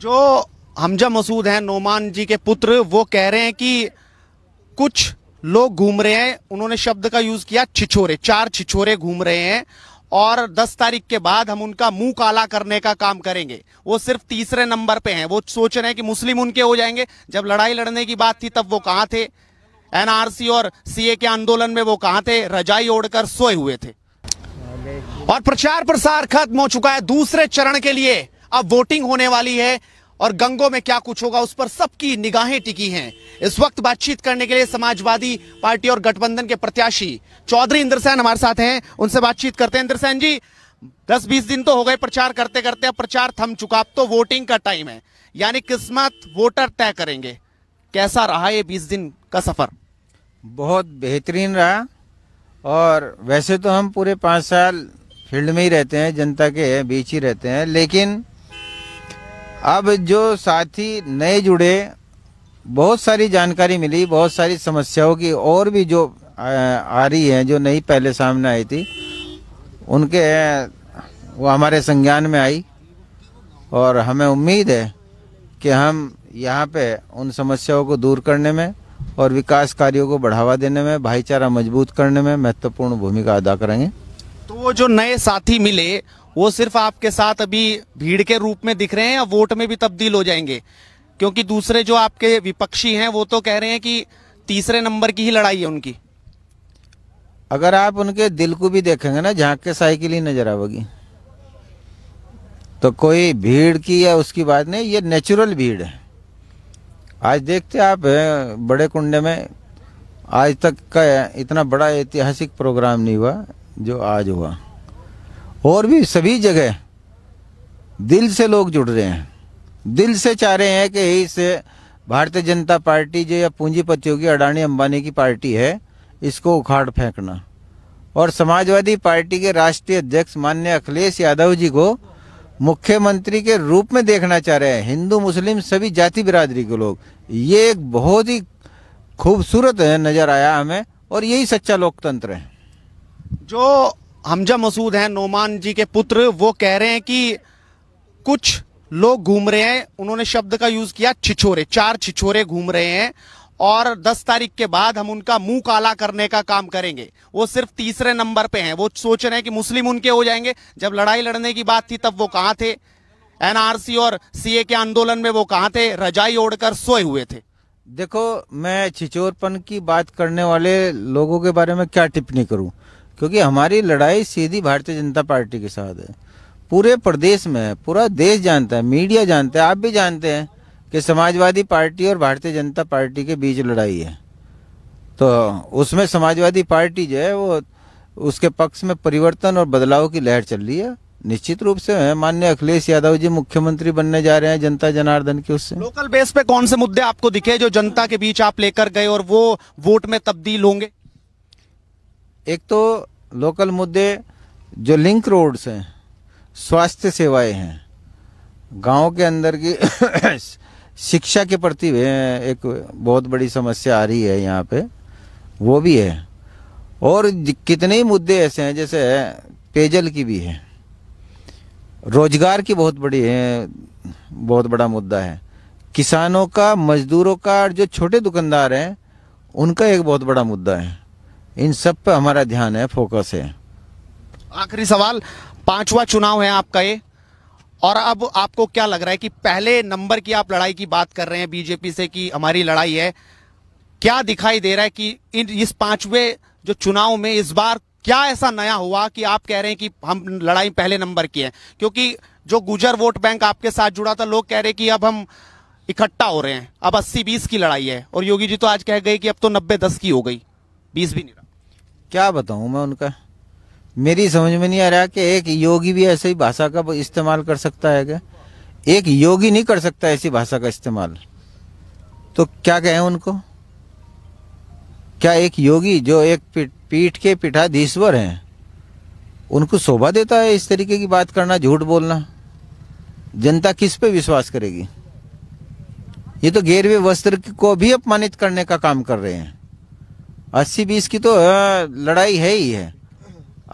जो हमजा मसूद हैं नोमान जी के पुत्र, वो कह रहे हैं कि कुछ लोग घूम रहे हैं, उन्होंने शब्द का यूज किया छिछोरे, 4 छिछोरे घूम रहे हैं और 10 तारीख के बाद हम उनका मुंह काला करने का काम करेंगे। वो सिर्फ तीसरे नंबर पे हैं। वो सोच रहे हैं कि मुस्लिम उनके हो जाएंगे। जब लड़ाई लड़ने की बात थी तब वो कहां थे? एनआरसी और सीए के आंदोलन में वो कहां थे? रजाई ओढ़कर सोए हुए थे। और प्रचार प्रसार खत्म हो चुका है दूसरे चरण के लिए। अब वोटिंग होने वाली है और गंगों में क्या कुछ होगा उस पर सबकी निगाहें टिकी हैं। इस वक्त बातचीत करने के लिए समाजवादी पार्टी और गठबंधन के प्रत्याशी चौधरी इंद्रसेन हमारे साथ हैं, उनसे बातचीत करते हैं। इंद्रसेन जी, 10-20 दिन तो हो गए प्रचार करते करते, अब प्रचार थम चुका, अब तो वोटिंग का टाइम है, यानी किस्मत वोटर तय करेंगे। कैसा रहा ये 20 दिन का सफर? बहुत बेहतरीन रहा। और वैसे तो हम पूरे 5 साल फील्ड में ही रहते हैं, जनता के बीच ही रहते हैं, लेकिन अब जो साथी नए जुड़े, बहुत सारी जानकारी मिली, बहुत सारी समस्याओं की और भी जो आ रही हैं, जो नहीं पहले सामने आई थी, उनके वो हमारे संज्ञान में आई। और हमें उम्मीद है कि हम यहाँ पे उन समस्याओं को दूर करने में और विकास कार्यों को बढ़ावा देने में, भाईचारा मजबूत करने में महत्वपूर्ण भूमिका अदा करेंगे। तो वो जो नए साथी मिले, वो सिर्फ आपके साथ अभी भीड़ के रूप में दिख रहे हैं या वोट में भी तब्दील हो जाएंगे? क्योंकि दूसरे जो आपके विपक्षी हैं वो तो कह रहे हैं कि तीसरे नंबर की ही लड़ाई है उनकी। अगर आप उनके दिल को भी देखेंगे ना, झांक के साइकिल ही नजर आवेगी। तो कोई भीड़ की या उसकी बात नहीं, ये नेचुरल भीड़ है। आज देखते आप बड़े कुंडे में आज तक का इतना बड़ा ऐतिहासिक प्रोग्राम नहीं हुआ जो आज हुआ। और भी सभी जगह दिल से लोग जुड़ रहे हैं, दिल से चाह रहे हैं कि इस भारतीय जनता पार्टी जो या पूंजीपतियों की, अडानी अंबानी की पार्टी है, इसको उखाड़ फेंकना। और समाजवादी पार्टी के राष्ट्रीय अध्यक्ष माननीय अखिलेश यादव जी को मुख्यमंत्री के रूप में देखना चाह रहे हैं हिंदू मुस्लिम सभी जाति बिरादरी के लोग। ये एक बहुत ही खूबसूरत नजर आया हमें, और यही सच्चा लोकतंत्र है। जो हमजा मसूद हैं नोमान जी के पुत्र, वो कह रहे हैं कि कुछ लोग घूम रहे हैं, उन्होंने शब्द का यूज किया छिछोरे, 4 छिछोरे घूम रहे हैं और 10 तारीख के बाद हम उनका मुंह काला करने का काम करेंगे। वो सिर्फ तीसरे नंबर पे हैं। वो सोच रहे हैं कि मुस्लिम उनके हो जाएंगे। जब लड़ाई लड़ने की बात थी तब वो कहां थे? एनआरसी और सीए के आंदोलन में वो कहां थे? रजाई ओढ़कर सोए हुए थे। देखो, मैं छिछोरपन की बात करने वाले लोगों के बारे में क्या टिप्पणी करूं, क्योंकि हमारी लड़ाई सीधी भारतीय जनता पार्टी के साथ है। पूरे प्रदेश में पूरा देश जानता है, मीडिया जानता है, आप भी जानते हैं कि समाजवादी पार्टी और भारतीय जनता पार्टी के बीच लड़ाई है। तो उसमें समाजवादी पार्टी जो है वो उसके पक्ष में परिवर्तन और बदलाव की लहर चल रही है। निश्चित रूप से माननीय अखिलेश यादव जी मुख्यमंत्री बनने जा रहे हैं जनता जनार्दन की। उससे लोकल बेस पे कौन से मुद्दे आपको दिखे जो जनता के बीच आप लेकर गए और वो वोट में तब्दील होंगे? एक तो लोकल मुद्दे जो लिंक रोड्स हैं, स्वास्थ्य सेवाएं हैं, गांव के अंदर की शिक्षा के प्रति एक बहुत बड़ी समस्या आ रही है यहाँ पे, वो भी है। और कितने ही मुद्दे ऐसे हैं, जैसे पेयजल की भी है, रोजगार की बहुत बड़ा मुद्दा है, किसानों का, मजदूरों का, और जो छोटे दुकानदार हैं उनका एक बहुत बड़ा मुद्दा है। इन सब पे हमारा ध्यान है, फोकस है। आखिरी सवाल, 5वां चुनाव है आपका ये, और अब आपको क्या लग रहा है कि पहले नंबर की आप लड़ाई की बात कर रहे हैं बीजेपी से कि हमारी लड़ाई है, क्या दिखाई दे रहा है कि इस 5वें जो चुनाव में इस बार क्या ऐसा नया हुआ कि आप कह रहे हैं कि हम लड़ाई पहले नंबर की है? क्योंकि जो गुजर वोट बैंक आपके साथ जुड़ा था, लोग कह रहे हैं कि अब हम इकट्ठा हो रहे हैं, अब 80-20 की लड़ाई है, और योगी जी तो आज कह गए कि अब तो 90-10 की हो गई, 20 भी नहीं रहा। क्या बताऊं मैं उनका, मेरी समझ में नहीं आ रहा कि एक योगी भी ऐसे ही भाषा का इस्तेमाल कर सकता है क्या? एक योगी नहीं कर सकता ऐसी भाषा का इस्तेमाल, तो क्या कहें उनको? क्या एक योगी जो एक पीठ के पीठाधीश्वर हैं, उनको शोभा देता है इस तरीके की बात करना, झूठ बोलना? जनता किस पे विश्वास करेगी? ये तो गिरवे वस्त्र को भी अपमानित करने का काम कर रहे हैं। 80-20 की तो लड़ाई है ही है।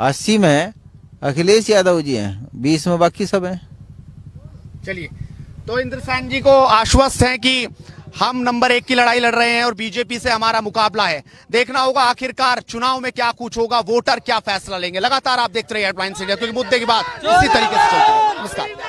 80 में अखिलेश यादव जी हैं, 20 में बाकी सब हैं। चलिए, तो इंद्रसेन जी को आश्वस्त हैं कि हम नंबर 1 की लड़ाई लड़ रहे हैं और बीजेपी से हमारा मुकाबला है। देखना होगा आखिरकार चुनाव में क्या कुछ होगा, वोटर क्या फैसला लेंगे। लगातार आप देखते रहिए हेडलाइंस इंडिया, क्योंकि मुद्दे की बात इसी तरीके से चलती है। नमस्कार।